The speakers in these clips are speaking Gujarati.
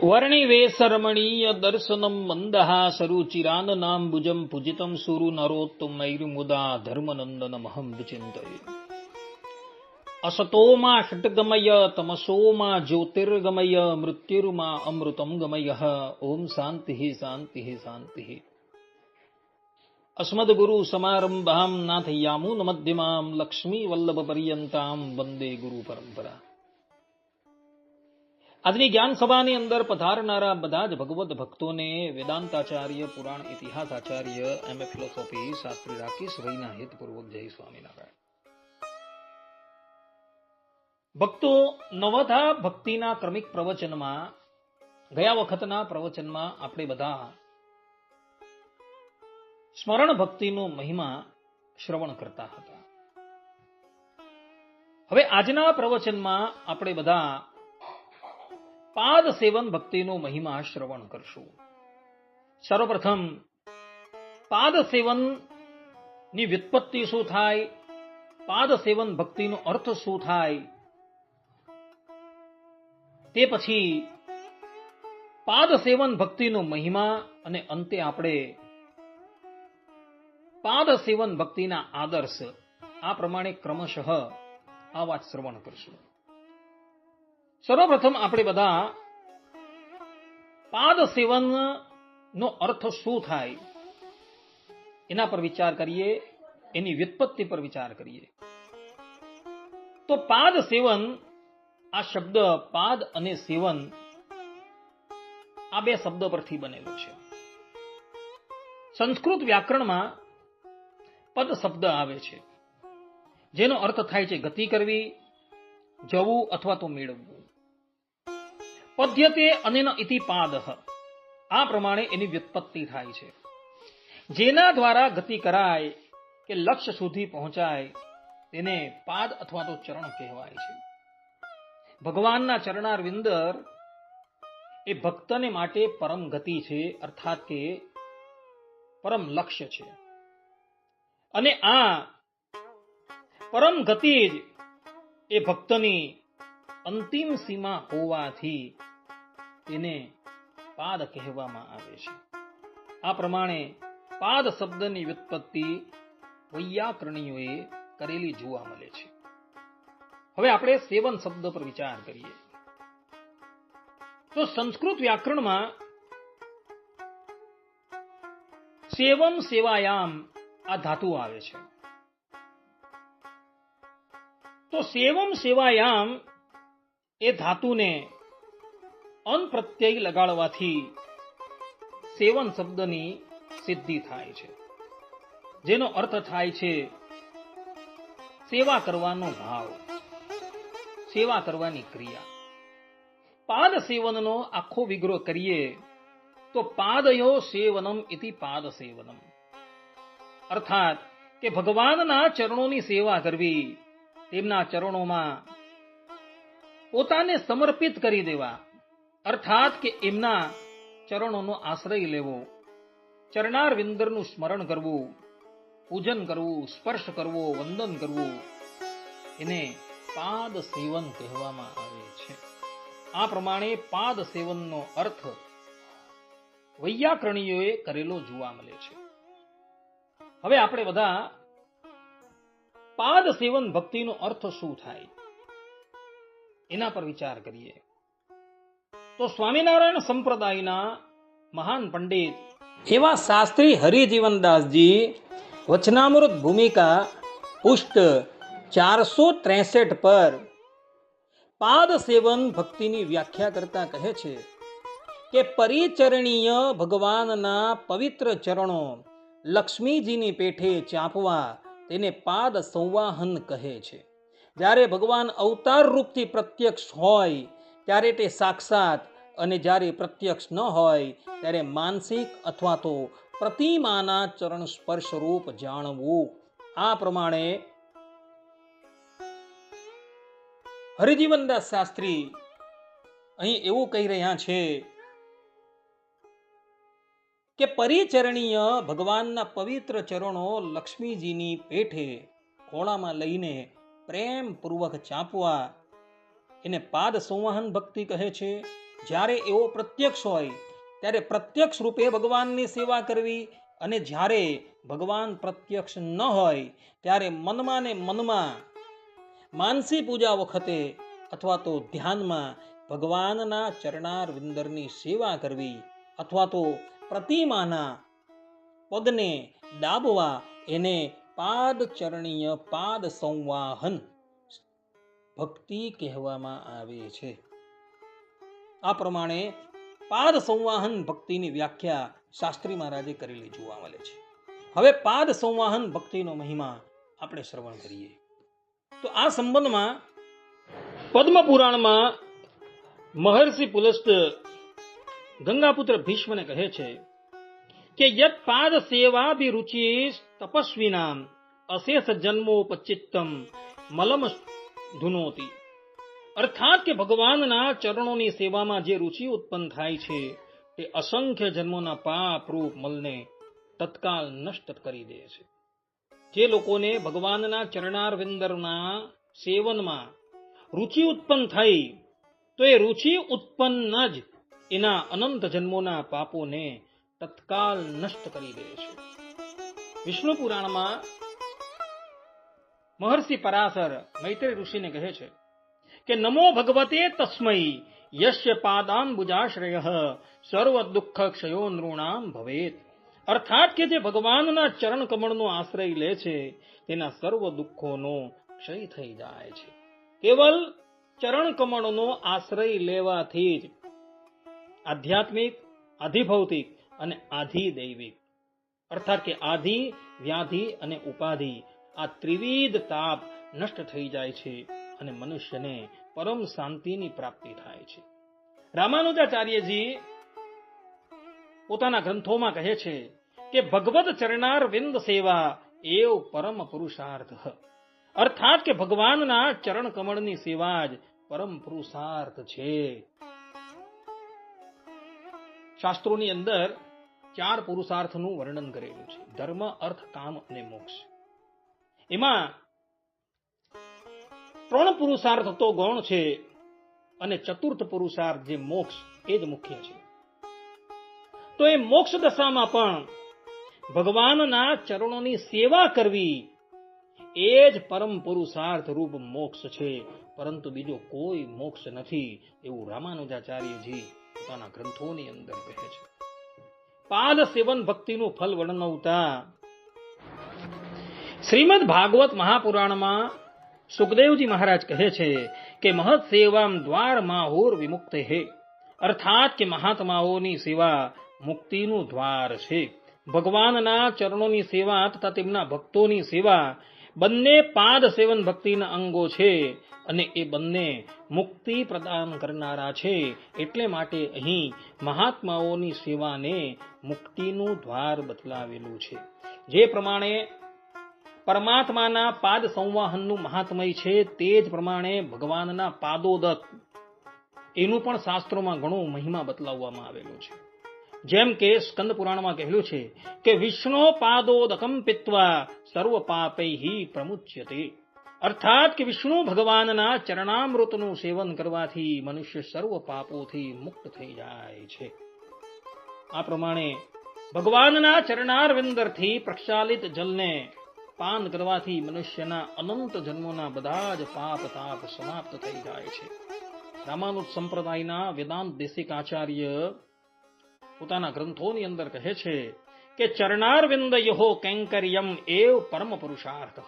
વર્ણિવેશરમણીય દર્શનમ મંદહાસરુચિરાનનાંબુજમ પૂજિતમ સુરુ નરોત્તમૈર્મુદા ધર્મનંદનમહં વિચિંતયે. અસતોમા ષટ્ગમય તમસોમા જ્યોતિર્ગમય મૃત્યુર્મા અમૃતમ ગમય. ઓમ શાંતિ શાંતિ શાંતિ. અસ્મદ્ગુરુ સમારંભામ નાથયામૂન મધ્યમામ લક્ષ્મી વલ્લભ પર્યંતામ વંદે ગુરુ પરંપરા. આજની જ્ઞાન સભાની અંદર પધારનારા બધા જ ભગવત ભક્તોને વેદાંતાચાર્ય, પુરાણ ઇતિહાસાચાર્ય, એમએ ફિલોસોફી શાસ્ત્રી રાકેશભાઈના હિતપૂર્વક જય સ્વામિનારાયણ. ભક્તો, નવધા ભક્તિના ક્રમિક પ્રવચનમાં, ગયા વખતના પ્રવચનમાં આપણે બધા સ્મરણ ભક્તિનો મહિમા શ્રવણ કરતા હતા. હવે આજના પ્રવચનમાં આપણે બધા પાદ સેવન ભક્તિનો મહિમા શ્રવણ કરશું. સર્વપ્રથમ પાદ સેવન ની વ્યુત્પત્તિ શું થાય, પાદ સેવન ભક્તિનો અર્થ શું થાય, તે પછી પાદ સેવન ભક્તિનો મહિમા, અને અંતે આપણે પાદ સેવન ભક્તિના આદર્શ, આ પ્રમાણે ક્રમશઃ આ વાત શ્રવણ કરશું. સર્વપ્રથમ આપણે બધા પાદ સેવન નો અર્થ શું થાય એના પર વિચાર કરીએ, એની વ્યુત્પત્તિ પર વિચાર કરીએ. તો પાદ સેવન, આ શબ્દ પાદ અને સેવન આ બે શબ્દ પરથી બનેલો છે. સંસ્કૃત વ્યાકરણમાં પદ શબ્દ આવે છે, જેનો અર્થ થાય છે ગતિ કરવી, જવું અથવા તો મેળવવું. પદ્યતે અનેન ઇતિ પાદઃ, આ પ્રમાણે એની વ્યુત્પત્તિ થાય છે. જેના દ્વારા ગતિ કરાય કે લક્ષ્ય સુધી પહોંચાય તેને પાદ અથવા તો ચરણ કહેવાય છે. ભગવાનના ચરણારવિંદર એ ભક્તને માટે પરમ ગતિ છે, અર્થાત કે પરમ લક્ષ્ય છે. અને આ પરમ ગતિ જ એ ભક્તની અંતિમ સીમા હોવાથી તેને પાદ કહેવામાં આવે છે. આ પ્રમાણે પાદ શબ્દની વ્યુત્પત્તિ વૈયાકરણીઓએ કરેલી જોવા મળે છે. હવે આપણે સેવન શબ્દ પર વિચાર કરીએ તો સંસ્કૃત વ્યાકરણમાં સેવમ સેવાયામ આ ધાતુ આવે છે. તો સેવમ સેવાયામ એ ધાતુને અન પ્રત્યય લગાડવાથી સેવન શબ્દની સિદ્ધિ થાય છે, જેનો અર્થ થાય છે સેવા કરવાનો ભાવ, સેવા કરવાની ક્રિયા. પાદ સેવનનો આખો વિગ્રહ કરીએ તો પાદયો સેવનમ ઇતિ પાદ સેવનમ, અર્થાત કે ભગવાનના ચરણોની સેવા કરવી, તેમના ચરણોમાં પોતાને સમર્પિત કરી દેવા, અર્થાત કે એમના ચરણોનો આશ્રય લેવો, ચરણાર વિંદરનું સ્મરણ કરવું, પૂજન કરવું, સ્પર્શ કરવો, વંદન કરવું, એને પાદ સેવન કહેવામાં આવે છે. આ પ્રમાણે પાદ સેવનનો અર્થ વૈયાકરણીઓએ કરેલો જોવા મળે છે. હવે આપણે બધા પાદ સેવન ભક્તિનો અર્થ શું થાય એના પર વિચાર કરીએ. તો સ્વામિનારાયણ સંપ્રદાયના મહાન પંડિત એવા શાસ્ત્રી હરિજીવનદાસજી વચનામૃત ભૂમિકા પુષ્ટ 463 પર પાદ સેવન ભક્તિની વ્યાખ્યા કરતા કહે છે કે પરિચરણીય ભગવાનના પવિત્ર ચરણો લક્ષ્મીજીની પેઠે ચાંપવા તેને પાદ સંવાહન કહે છે. જ્યારે ભગવાન અવતાર રૂપથી પ્રત્યક્ષ હોય ત્યારે તે સાક્ષાત, અને જ્યારે પ્રત્યક્ષ ન હોય ત્યારે માનસિક અથવા તો પ્રતિમાના ચરણ સ્પર્શ રૂપ જાણવું. આ પ્રમાણે હરિજીવનદાસ શાસ્ત્રી અહીં એવું કહી રહ્યા છે કે પરિચરણીય ભગવાનના પવિત્ર ચરણો લક્ષ્મીજીની પેઠે ખોળામાં લઈને પ્રેમ પૂર્વક ચાંપવા એને પાદ સંવહન ભક્તિ કહે છે. જ્યારે એવો પ્રત્યક્ષ હોય ત્યારે પ્રત્યક્ષ રૂપે ભગવાનની સેવા કરવી, અને જ્યારે ભગવાન પ્રત્યક્ષ ન હોય ત્યારે મનમાં ને મનમાં માનસી પૂજા વખતે અથવા તો ધ્યાનમાં ભગવાનના ચરણાર વિંદરની સેવા કરવી, અથવા તો પ્રતિમાના પગને દાબવા, એને પાદ ચરણીય પાદ સંવાહન ભક્તિ કહેવામાં આવે છે. આ પ્રમાણે પાદ સંવાહન ભક્તિની વ્યાખ્યા શાસ્ત્રી મહારાજે કરેલી જોવા મળે છે. હવે પાદ સંવાહન ભક્તિનો મહિમા આપણે શ્રવણ કરીએ. તો આ સંબંધમાં પદ્મ પુરાણમાં મહર્ષિ પુલસ્ત ગંગાપુત્ર ભીષ્મને કહે છે કે યત પાદ સેવાભિરુચિ તપસ્વીનામ અશેષ જન્મોપચિત્તમ મલમ ધુનોતિ. અર્થાત કે ભગવાનના ચરણોની સેવામાં જે રુચિ ઉત્પન્ન થાય છે તે અસંખ્ય જન્મોના પાપ રૂપ મલને તત્કાલ નષ્ટ કરી દે છે. જે લોકોને ભગવાનના ચરણાર વિંદરના સેવનમાં રુચિ ઉત્પન્ન થઈ, તો એ રુચિ ઉત્પન્ન જ એના અનંત જન્મોના પાપોને તત્કાલ નષ્ટ કરી દે છે. વિષ્ણુ પુરાણમાં મહર્ષિ પરાશર મૈત્રેય ઋષિને કહે છે કે નમો ભગવતે તસ્મૈ યસ્ય પાદાંબુજાશ્રયઃ સર્વ દુઃખ ક્ષયો નૃણામ ભવેત. અર્થાત કે જે ભગવાનના ચરણ કમળનો આશ્રય લે છે તેના સર્વ દુઃખોનો ક્ષય થઈ જાય છે. કેવલ ચરણ કમળનો આશ્રય લેવાથી જ આધ્યાત્મિક, આધિભૌતિક અને આધિદૈવિક, અર્થાત કે આધિ, વ્યાધિ અને ઉપાધિ, આ ત્રિવિધ તાપ નષ્ટ થઈ જાય છે અને મનુષ્યને પરમ શાંતિની પ્રાપ્તિ થાય છે. રામાનુજાચાર્યજી પોતાના ગ્રંથોમાં કહે છે કે ભગવદ ચરણાર વિંદ સેવા એવ પરમ પુરુષાર્થ. અર્થાત કે ભગવાનના ચરણ કમળની સેવા જ પરમ પુરુષાર્થ છે. શાસ્ત્રોની અંદર 4 પુરુષાર્થનું વર્ણન કરેલું છે: ધર્મ, અર્થ, કામ અને મોક્ષ. એમાં 3 પુરુષાર્થ તો ગૌણ છે અને ચતુર્થ પુરુષાર્થ જે મોક્ષ એ જ મુખ્ય છે. તો એ મોક્ષ દશામાં પણ ભગવાનના ચરણોની સેવા કરવી એ જ પરમ પુરુષાર્થ રૂપ મોક્ષ છે, પરંતુ બીજો કોઈ મોક્ષ નથી, એવું રામાનુજાચાર્યજી પોતાના ગ્રંથોની અંદર કહે છે. પાદ સેવન ભક્તિનું ફલ વર્ણવતા શ્રીમદ ભાગવત મહાપુરાણમાં સુખદેવજી મહારાજ કહે છે કે મહત સેવામ દ્વાર માહુર વિમુક્ત હે. અર્થાત કે મહાત્માઓની સેવા મુક્તિનું દ્વાર છે. ભગવાનના ચરણોની સેવા તથા તેમના ભક્તોની સેવા બંને પાદ સેવન ભક્તિના અંગો છે અને એ બંને મુક્તિ પ્રદાન કરનારા છે. એટલે માટે અહીં મહાત્માઓની સેવાને મુક્તિનું દ્વાર બતલાવેલું છે. જે પ્રમાણે પરમાત્માના પાદ સંવાહનનું મહાત્મય છે, તે જ પ્રમાણે ભગવાનના પાદોદક એનું પણ શાસ્ત્રોમાં ઘણો મહિમા બતલાવવામાં આવેલો છે. જેમ કે સ્કંદ પુરાણમાં કહેલું છે કે વિષ્ણુ પાદોદકમ પિત્વા સર્વ પાપૈહિ પ્રમુચ્યતે. અર્થાત કે વિષ્ણુ ભગવાનના ચરણામૃતનું સેવન કરવાથી મનુષ્ય સર્વ પાપોથી મુક્ત થઈ જાય છે. આ પ્રમાણે ભગવાનના ચરણાર વિંદરથી પ્રક્ષાલિત જલને પાન કરવાથી મનુષ્યના અનંત જન્મોના બધા જ પાપ તાપ સમાપ્ત થઈ જાય છે. રામાનુજ સંપ્રદાયના વેદાંત દેશિક આચાર્ય પોતાના ગ્રંથોની અંદર કહે છે કે ચરણાર વિંદયો કૈંકર્યમ એવ પરમ પુરુષાર્થ.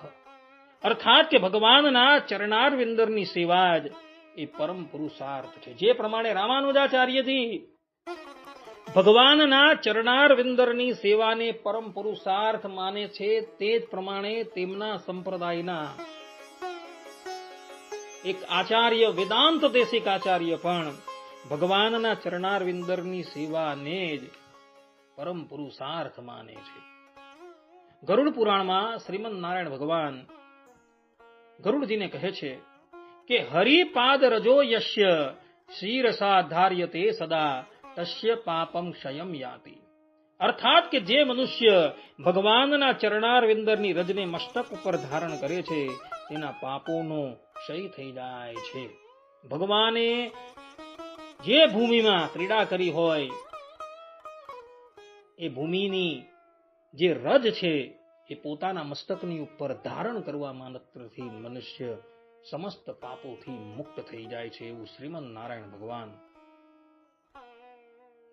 અર્થાત કે ભગવાનના ચરણાર વિંદરની સેવા જ એ પરમ પુરુષાર્થ છે. જે પ્રમાણે રામાનુજાચાર્યજી ભગવાનના ચરણાર વિંદરની સેવાને પરમ પુરુષાર્થ માને છે, તે જ પ્રમાણે તેમના સંપ્રદાયના એક આચાર્ય, વેદાંત દેશિક આચાર્ય પણ ભગવાનના ચરણાર વિંદરની સેવાને જ પરમ પુરુષાર્થ માને છે. ગરુડ પુરાણમાં શ્રીમદ નારાયણ ભગવાન ગરુડજીને કહે છે કે હરિપાદ રજો યસ્ય શીરસા ધાર્યતે સદા તસ્ય પાપમ ક્ષયમ યાતિ. અર્થાત કે જે મનુષ્ય ભગવાનના ચરણાર વિંદરની રજને મસ્તક ઉપર ધારણ કરે છે તેના પાપોનો ક્ષય થઈ જાય છે. ભગવાને જે ભૂમિમાં ક્રીડા કરી હોય એ ભૂમિની જે રજ છે એ પોતાના મસ્તકની ઉપર ધારણ કરવા માત્રથી મનુષ્ય સમસ્ત પાપોથી મુક્ત થઈ જાય છે, એવું શ્રીમદ નારાયણ ભગવાન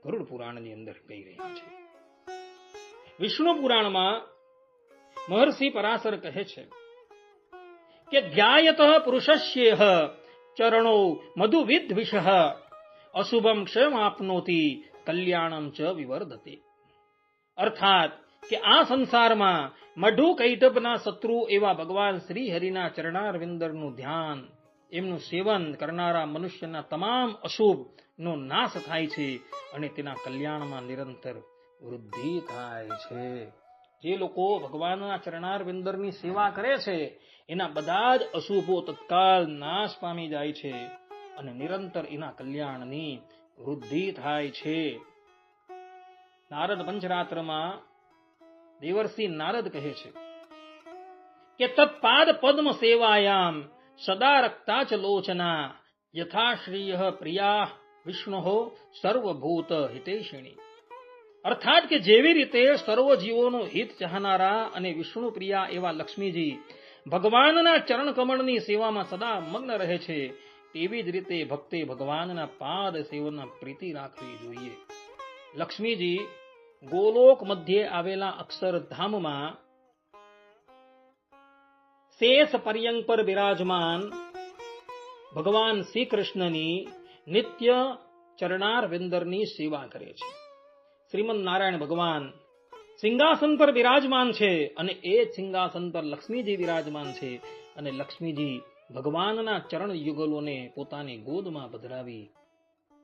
ગરુડ પુરાણની અંદર કહી રહ્યા છે. વિષ્ણુ પુરાણમાં મહર્ષિ પરાશર કહે છે કે ધ્યાયત પુરુષસ્યેહ ચરણો મધુવિદ વિષ અશુભમ ક્ષયમાપ્નોતિ કલ્યાણમ ચ વિવર્ધતે. અર્થાત કે આ સંસારમાં મઢુ કૈટભના શત્રુ એવા ભગવાન શ્રી હરિના ચરણારવિંદરનું ધ્યાન, એમનું સેવન કરનારા મનુષ્યના તમામ અશુભ નો નાશ થાય છે અને તેના કલ્યાણમાં નિરંતર વૃદ્ધિ થાય છે. જે લોકો ભગવાનના ચરણારવિંદરની સેવા કરે છે એના બધા જ અશુભો તત્કાલ નાશ પામી જાય છે અને નિરંતર એના કલ્યાણની વૃદ્ધિ થાય છે. નારદ પંચરાત્રમાં દેવર્ષિ નારદ કહે છે કે તત્પાદ પદ્મ સેવાયામ સદા રક્તા ચ લોચના યથાશ્રીય પ્રિયા વિષ્ણુ સર્વભૂત હિતેશિણી. અર્થાત કે જેવી રીતે સર્વ જીવોનું હિત ચાહનારા અને વિષ્ણુ પ્રિયા એવા લક્ષ્મીજી ભગવાનના ચરણ કમળની સેવામાં સદા મગ્ન રહે છે, તેવી જ રીતે ભક્તે ભગવાનના પાદ સેવનમાં પ્રીતિ રાખવી જોઈએ. લક્ષ્મીજી ગોલોક મધ્યે આવેલા અક્ષરધામમાં શેષ પર્યંક પર બિરાજમાન ભગવાન શ્રી કૃષ્ણની નિત્ય ચરણારવિંદરની સેવા કરે છે. શ્રીમદ નારાયણ ભગવાન સિંહાસન પર બિરાજમાન છે અને એ સિંહાસન પર લક્ષ્મીજી બિરાજમાન છે અને લક્ષ્મીજી ભગવાનના ચરણ યુગલોને પોતાની ગોદમાં પધરાવી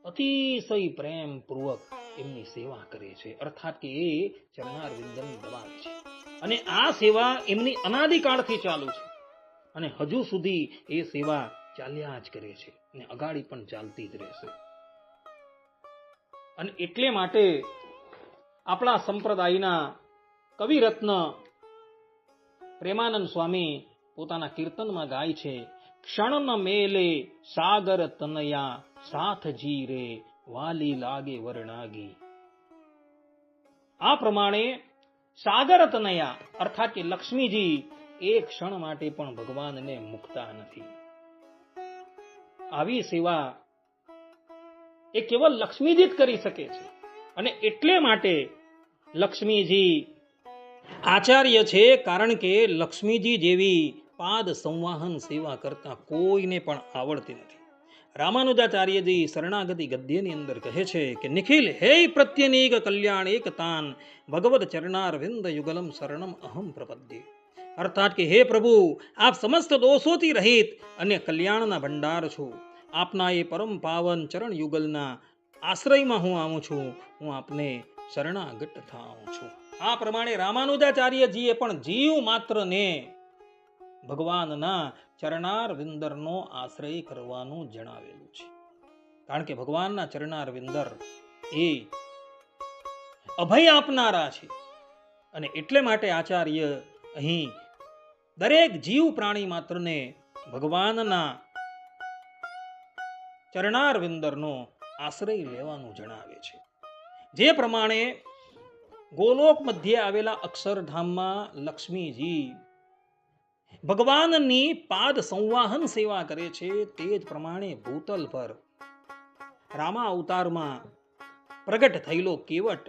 અતિશય પ્રેમ પૂર્વક એમની સેવા કરે છે. અર્થાત કે એ ચરણારવિંદન દબાવે છે અને આ સેવા એમની અનાદિકાળથી ચાલુ છે અને હજુ સુધી એ સેવા ચાલ્યા જ કરે છે અને અગાડી પણ ચાલતી જ રહેશે. અને એટલે માટે આપણા સંપ્રદાયના કવિરત્ન પ્રેમાનંદ સ્વામી પોતાના કીર્તનમાં ગાય છે, ક્ષણ મેલે સાગર તનયા સાથ જીરે વાલી લાગે વરણાગી. આ પ્રમાણે સાગર તનયા અર્થાત કે લક્ષ્મીજી એક ક્ષણ માટે પણ ભગવાનને મુકતા નથી. આવી સેવા એ કેવલ લક્ષ્મીજી જ કરી શકે છે અને એટલે માટે લક્ષ્મીજી આચાર્ય છે, કારણ કે લક્ષ્મીજી જેવી પાદ સંવાહન સેવા કરતા કોઈને પણ આવડતી નથી. રામાનુજાચાર્યજી શરણાગતિ ગદ્યની અંદર કહે છે કે નિખિલ હે પ્રત્યનીક કલ્યાણ એક તાન ભગવદ ચરણારવિંદ યુગલમ શરણમ અહમ પ્રપદ્યે. અર્થાત કે હે પ્રભુ, આપ સમસ્ત દોષોથી રહિત અને કલ્યાણના ભંડાર છો. આપના એ પરમ પાવન ચરણ યુગલના આશ્રયમાં હું આવું છું, હું આપને શરણાગત થાઉં છું. આ પ્રમાણે રામાનુજાચાર્યજીએ પણ જીવ માત્રને ભગવાનના ચરણારવિંદરનો આશ્રય કરવાનું જણાવેલું છે. કારણ કે ભગવાનના ચરણારવિંદર એ અભય આપનારા છે અને એટલે માટે આચાર્ય અહીં દરેક જીવ પ્રાણી માત્રને ભગવાનના ચરણારવિંદરનો આશ્રય લેવાનું જણાવે છે. જે પ્રમાણે ગોલોક મધ્યે આવેલા અક્ષરધામમાં લક્ષ્મીજી ભગવાનની પાદ સંવાહન સેવા કરે છે, તે જ પ્રમાણે ભૂતલ પર રામા અવતારમાં પ્રગટ થયેલો કેવટ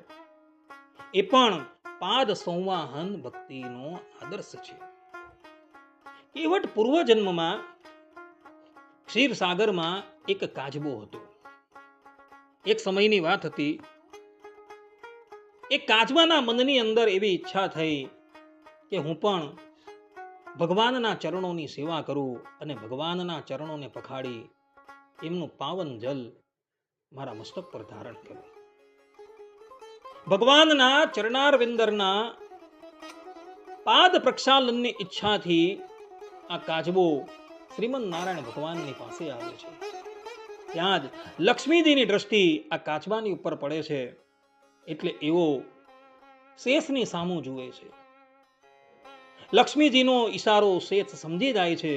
એ પણ પાદ સંવાહન ભક્તિનો આદર્શ છે. કેવટ પૂર્વજન્મમાં ક્ષીરસાગરમાં એક કાચબો હતો. એક સમયની વાત હતી, એક કાચબાના મનની અંદર એવી ઈચ્છા થઈ કે હું પણ ભગવાનના ચરણોની સેવા કરું અને ભગવાનના ચરણોને પખાડી એમનું પાવન જલ મારા મસ્તક પર ધારણ કરું. ભગવાનના ચરણારવિંદરના પાદ પ્રક્ષાલનની ઈચ્છાથી આ કાચબો શ્રીમદ નારાયણ ભગવાનની પાસે આવે છે. ત્યાં જ લક્ષ્મીજીની દ્રષ્ટિ આ કાચબાની ઉપર પડે છે એટલે એવો શેષની સામું જુએ છે. લક્ષ્મીજીનો ઈશારો શેષ સમજી જાય છે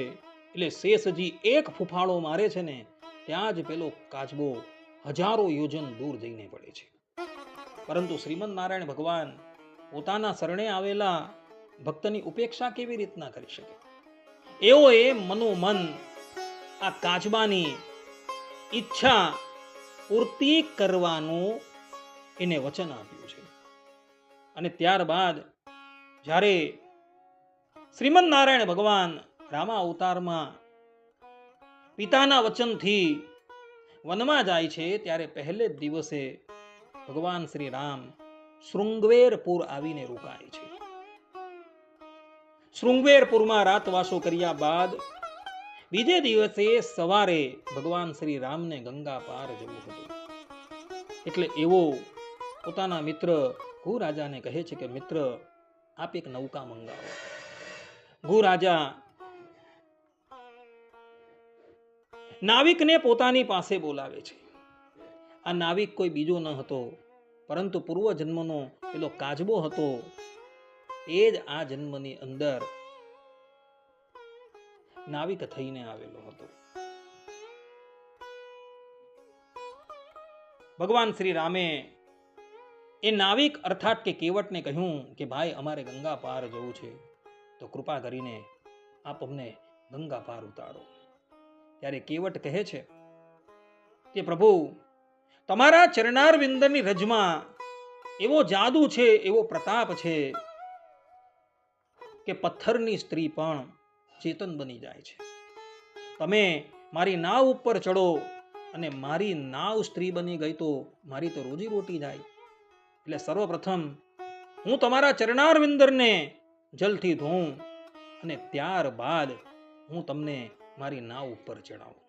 એટલે શેષજી એક ફૂફાળો મારે છે ને ત્યાં જ પેલો કાચબો હજારો યોજન દૂર જઈને પડે છે. પરંતુ શ્રીમદ નારાયણ ભગવાન પોતાના શરણે આવેલા ભક્તની ઉપેક્ષા કેવી રીતના કરી શકે? એઓએ મનોમન આ કાચબાની ઈચ્છા પૂર્તિ કરવાનું એને વચન આપ્યું છે. અને ત્યારબાદ જ્યારે શ્રીમદ નારાયણ ભગવાન રામા અવતારમાં પિતાના વચનથી વનમાં જાય છે, ત્યારે પહેલે જ દિવસે ભગવાન શ્રી રામ શૃંગવેરપુર આવીને રોકાય છે. શૃંગવેરપુરમાં રાતવાસો કર્યા બાદ બીજે દિવસે સવારે ભગવાન શ્રી રામને ગંગા પાર જવું હતું. એટલે એવો પોતાના મિત્ર ઘુ રાજાને કહે છે કે મિત્ર, આપ એક નૌકા મંગાવો. ઘુ રાજા નાવિકને પોતાની પાસે બોલાવે છે. આ નાવિક કોઈ બીજો ન હતો, પરંતુ પૂર્વ જન્મનો પેલો કાચબો હતો. એ જ આ જન્મની અંદર નાવિક થઈને આવેલો હતો. ભગવાન શ્રી રામે એ નાવિક અર્થાત કે કેવટને કહ્યું કે ભાઈ, અમારે ગંગા પાર જવું છે, તો કૃપા કરીને આપ અમને ગંગા પાર ઉતારો. ત્યારે કેવટ કહે છે કે પ્રભુ, તમારા ચરણાર વિંદની રજમાં એવો જાદુ છે, એવો પ્રતાપ છે કે પથ્થરની સ્ત્રી પણ ચેતન બની જાય છે. તમે મારી નાવ ઉપર ચડો અને મારી નાવ સ્ત્રી બની ગઈ તો મારી તો રોજી રોટી જાય. એટલે સર્વપ્રથમ હું તમારા ચરણાર વિંદરને જલથી ધોઉં અને ત્યારબાદ હું તમને મારી નાવ ઉપર ચડાવું.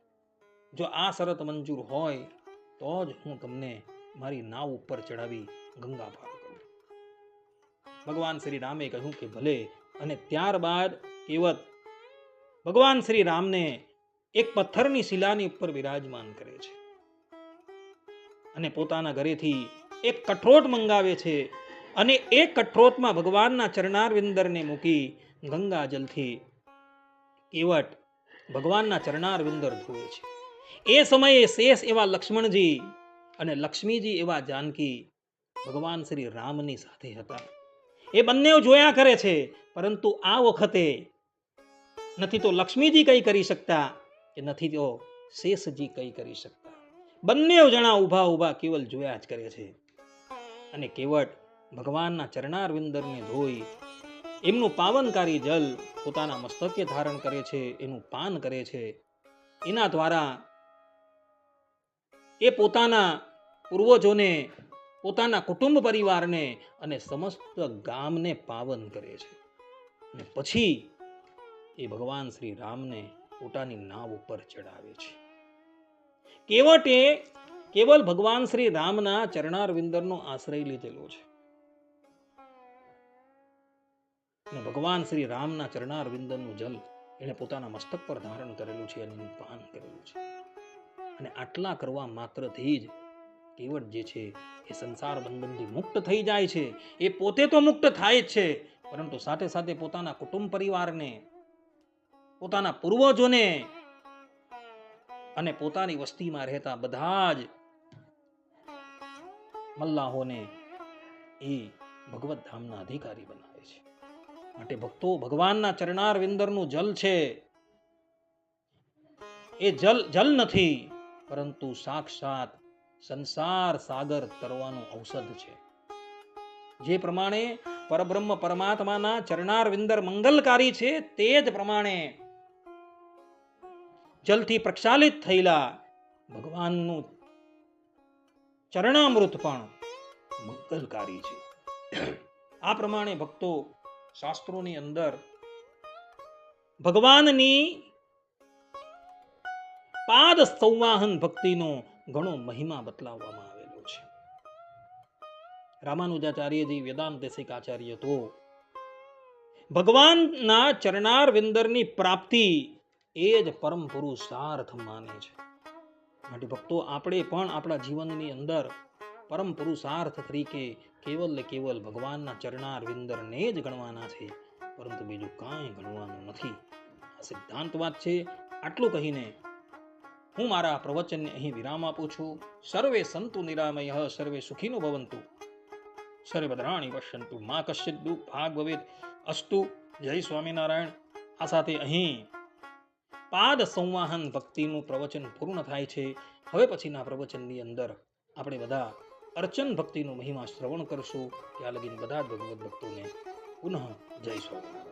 જો આ શરત મંજૂર હોય તો જ હું તમને મારી નાવ ઉપર ચડાવી ગંગા પાર કરું. ભગવાન શ્રી રામે કહ્યું કે ભલે. અને ત્યારબાદ કેવત ભગવાન શ્રી રામને એક પથ્થરની શિલાની ઉપર બિરાજમાન કરે છે અને પોતાના ઘરેથી એક કઠોટ મંગાવે છે અને એ કઠોટમાં ભગવાનના ચરણાર વિંદરને મૂકી ગંગા જલથી કેવટ ભગવાનના ચરણાર વિંદર ધોવે છે. એ સમયે શેષ એવા લક્ષ્મણજી અને લક્ષ્મીજી એવા જાનકી ભગવાન શ્રી રામની સાથે હતા. એ બંને જોયા કરે છે, પરંતુ આ વખતે નથી તો લક્ષ્મીજી કઈ કરી શકતા કે નથી તો શેષજી કઈ કરી શકતા. બંને જણા ઊભા ઊભા કેવલ જોયા જ કરે છે. અને કેવટ ભગવાનના ચરણાર વિંદરને ધોઈ એમનું પાવનકારી જલ પોતાના મસ્તકે ધારણ કરે છે, એનું પાન કરે છે. એના દ્વારા એ પોતાના પૂર્વજોને, પોતાના કુટુંબ પરિવારને અને સમસ્ત ગામને પાવન કરે છે. અને પછી એ ભગવાન શ્રી રામને પોતાની નાવ ઉપર ચડાવે છે. કેવટે કેવલ ભગવાન શ્રી રામના ચરણાર વિંદરનો આશ્રય લીધેલો છે અને ભગવાન શ્રી રામના ચરણાર વિંદરનું જલ એને પોતાના મસ્તક પર ધારણ કરેલું છે અને એનું પાન કરેલું છે. અને આટલા કરવા માત્રથી જ કેવટ જે છે એ સંસાર બંધનથી મુક્ત થઈ જાય છે. એ પોતે તો મુક્ત થાય જ છે, પરંતુ સાથે સાથે પોતાના કુટુંબ પરિવારને, પોતાના પૂર્વજોને અને પોતાની વસ્તીમાં રહેતા બધા જ મલ્લાહોને એ ભગવત ધામના અધિકારી બનાવે છે. માટે ભક્તો, ભગવાનના ચરણાર વિંદરનું જલ છે એ જલ નથી, પરંતુ સાક્ષાત સંસાર સાગર તરવાનું ઔષધ છે. જે પ્રમાણે પરબ્રહ્મ પરમાત્માના ચરણાર વિંદર મંગલકારી છે, તે જ પ્રમાણે જલથી પ્રક્ષાલિત થયેલા ભગવાનનું ચરણામૃત પણ મંગલકારી છે. આ પ્રમાણે ભક્તો, શાસ્ત્રોની અંદર ભગવાનની પાદ સંવાહન ભક્તિનો ઘણો મહિમા બતલાવવામાં આવેલો છે. રામાનુજાચાર્યજી, વેદાંત દેશિક આચાર્ય તો ભગવાનના ચરણાર વિંદરની પ્રાપ્તિ એ જ પરમ પુરુષાર્થ માને છે. માટે ભક્તો, આપણે પણ આપણા જીવનની અંદર પરમ પુરુષાર્થ તરીકે કેવલ ને કેવલ ભગવાનના ચરણાર વિંદરને જ ગણવાના છે, પરંતુ બીજું કાંઈ ગણવાનું નથી. આ સિદ્ધાંત વાત છે. આટલું કહીને હું મારા પ્રવચનને અહીં વિરામ આપું છું. સર્વે સંતુ નિરામય સર્વે સુખીનો ભવંતુ સર્વભદ્રાણી પશ્યંતુ મા કશ્ચિત દુઃખ ભાગ ભવેદ અસ્તુ. જય સ્વામિનારાયણ. આ સાથે અહીં પાદ સંવાહન ભક્તિનું પ્રવચન પૂર્ણ થાય છે. હવે પછીના પ્રવચનની અંદર આપણે બધા અર્ચન ભક્તિનો મહિમા શ્રવણ કરશું. ત્યાં લગીને બધા જ ભગવત ભક્તોને પુનઃ જય સ્વામિનારાયણ.